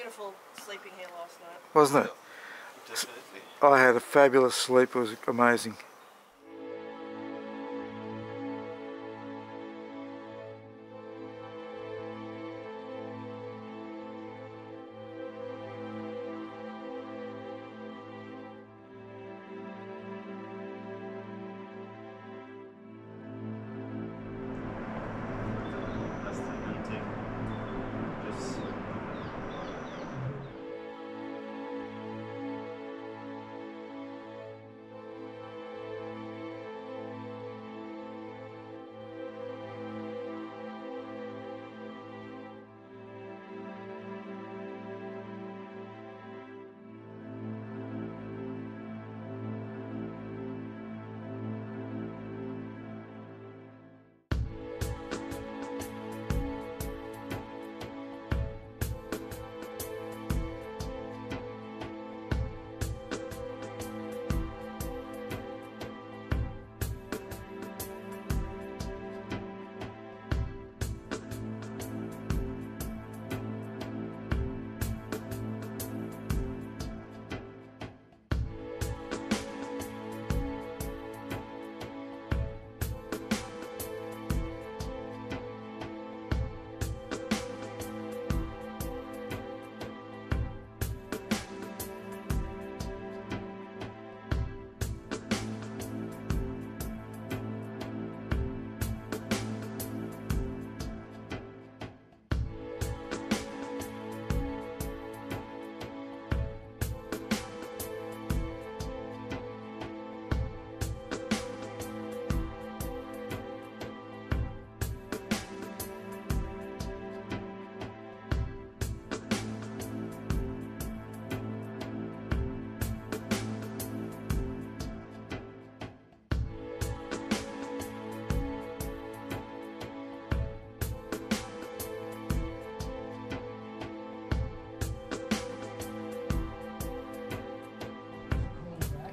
beautiful sleeping here last night. Wasn't it? Definitely. I had a fabulous sleep, it was amazing.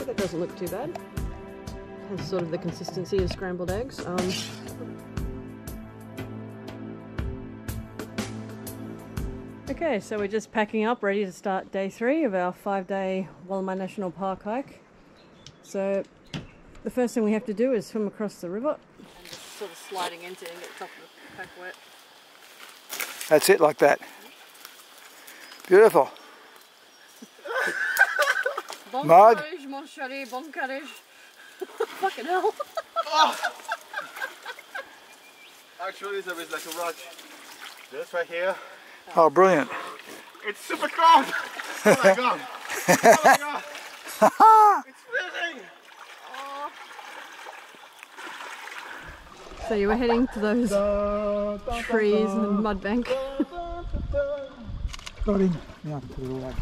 That doesn't look too bad. Has sort of the consistency of scrambled eggs. Okay, so we're just packing up, ready to start day 3 of our 5-day Wollemi National Park hike. So the first thing we have to do is swim across the river and just sort of sliding into it and get the top of the pack wet. That's it, like that. Beautiful. Bon Mug. courage, mon chéri, bon courage. Fucking hell. Oh. Actually, there is like a rock just right here. Oh, brilliant. It's super cold. Oh my god. Oh my god. It's freezing. Oh. So you were heading to those trees and the mud bank. Got him. Now I can put it away.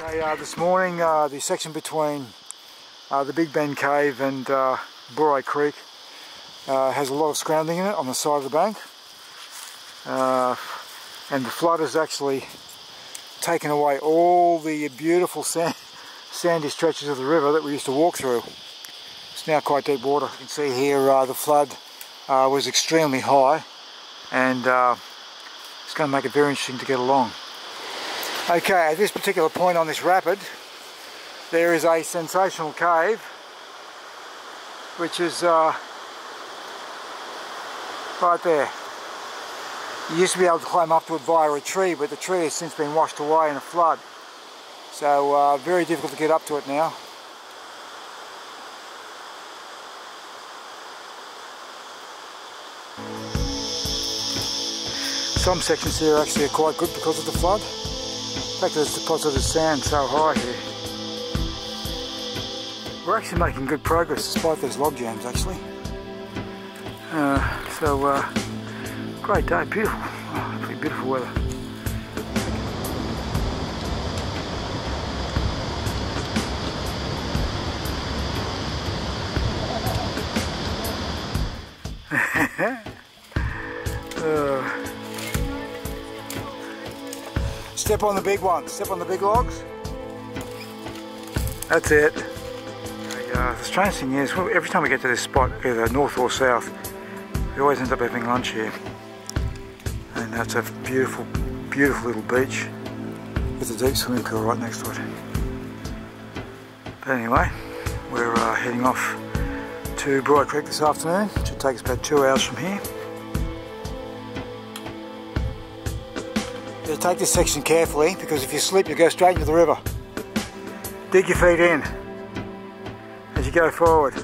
Okay, this morning the section between the Big Bend Cave and Boorai Creek has a lot of scrounging in it on the side of the bank, and the flood has actually taken away all the beautiful sandy stretches of the river that we used to walk through. It's now quite deep water. You can see here the flood was extremely high, and it's going to make it very interesting to get along. Okay, at this particular point on this rapid, there is a sensational cave, which is right there. You used to be able to climb up to it via a tree, but the tree has since been washed away in a flood. So very difficult to get up to it now. Some sections here actually are quite good because of the flood. In fact, there's deposited sand so high here. We're actually making good progress despite those log jams actually. Great day, beautiful, absolutely beautiful weather. Step on the big one, step on the big logs. That's it. There you go. the strange thing is, every time we get to this spot, either north or south, we always end up having lunch here. And that's a beautiful, beautiful little beach with a deep swimming pool right next to it. But anyway, we're heading off to Boorai Creek this afternoon. It should take us about 2 hours from here. You take this section carefully, because if you slip you go straight into the river. Dig your feet in as you go forward.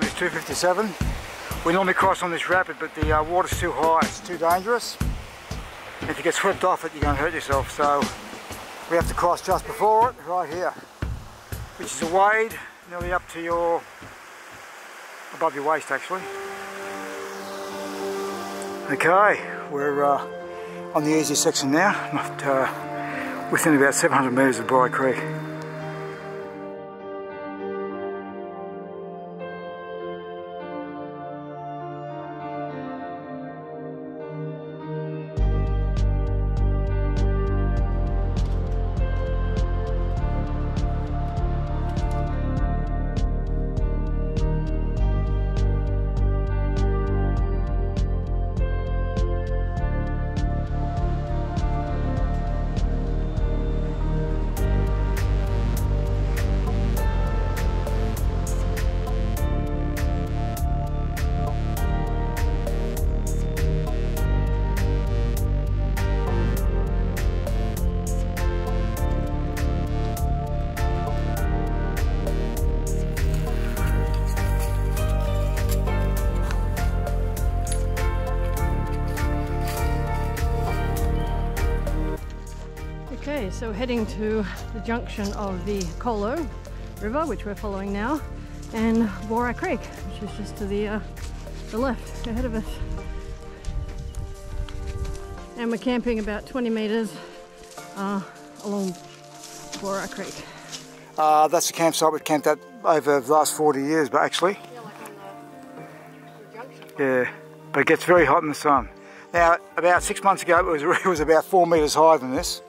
It's 2:57. We normally cross on this rapid, but the water's too high, it's too dangerous. And if you get swept off it, you're going to hurt yourself. So we have to cross just before it, right here, which is a wade nearly up to above your waist actually. Okay, we're on the easy section now, within about 700 metres of Boorai Creek. Okay, so we're heading to the junction of the Colo River, which we're following now, and Boorai Creek, which is just to the left ahead of us. And we're camping about 20 metres along Boorai Creek. That's the campsite we've camped at over the last 40 years, but actually. Yeah, like on the junction. Yeah, but it gets very hot in the sun. Now, about 6 months ago, it was about 4 metres higher than this.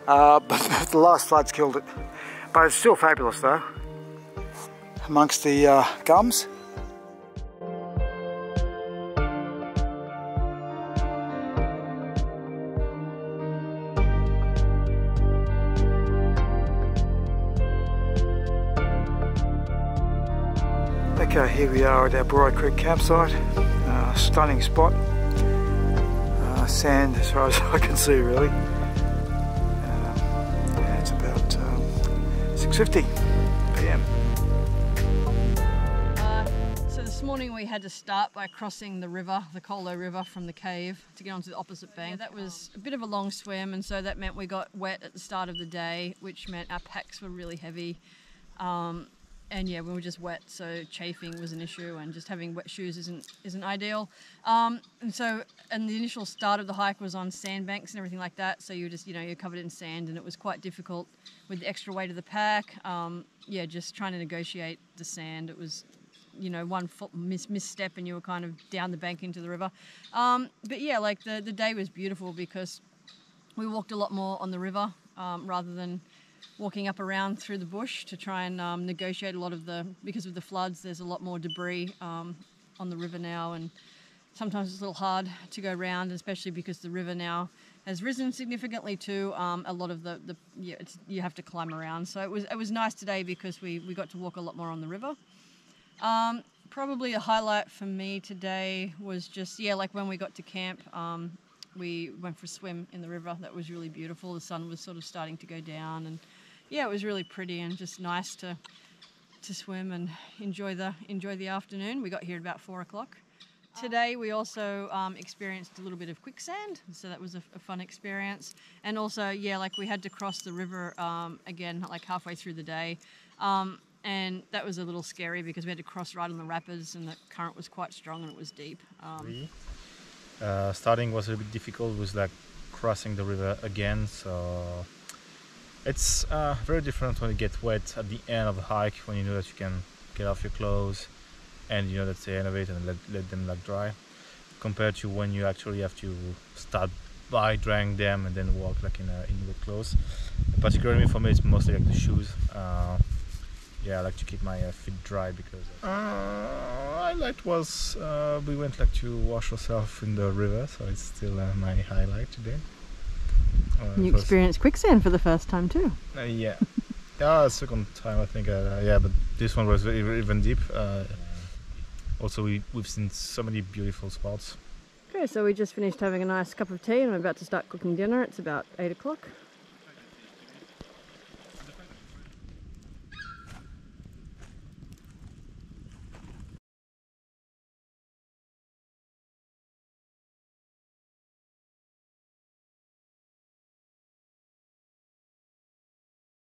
But the last floods killed it. But it's still fabulous though, amongst the gums. Okay, here we are at our Boorai Creek campsite. Stunning spot. Sand as far as I can see really. 6:50 p.m. So this morning we had to start by crossing the river, the Colo River, from the cave to get onto the opposite bank. That was a bit of a long swim, and so that meant we got wet at the start of the day, which meant our packs were really heavy. And yeah, we were just wet, so chafing was an issue, and just having wet shoes isn't ideal. And the initial start of the hike was on sandbanks and everything like that, so you're just, you're covered in sand, and it was quite difficult with the extra weight of the pack. Yeah, just trying to negotiate the sand. It was, one foot misstep and you were kind of down the bank into the river. But yeah, like the day was beautiful because we walked a lot more on the river rather than walking up around through the bush to try and negotiate a lot of because of the floods, there's a lot more debris on the river now, and sometimes it's a little hard to go around, especially because the river now has risen significantly too. A lot of you have to climb around. So it was nice today because we got to walk a lot more on the river. Probably a highlight for me today was just, like when we got to camp, we went for a swim in the river. That was really beautiful. The sun was sort of starting to go down, and it was really pretty and just nice to swim and enjoy the afternoon. We got here at about 4 o'clock. Today we also experienced a little bit of quicksand, so that was a fun experience. And also, like we had to cross the river again, like halfway through the day. And that was a little scary because we had to cross right on the rapids and the current was quite strong and it was deep. Starting was a little bit difficult with like crossing the river again, so it's very different when you get wet at the end of the hike, when you know that you can get off your clothes and you know that's the end of it and let them like dry, compared to when you actually have to start by drying them and then walk like in wet clothes. Particularly for me, it's mostly like the shoes. I like to keep my feet dry because highlight was we went like to wash ourselves in the river, so it's still my highlight today. You experienced quicksand for the first time too. Second time I think. But this one was even deep. Also, we've seen so many beautiful spots. Okay, so we just finished having a nice cup of tea and we're about to start cooking dinner. It's about 8 o'clock.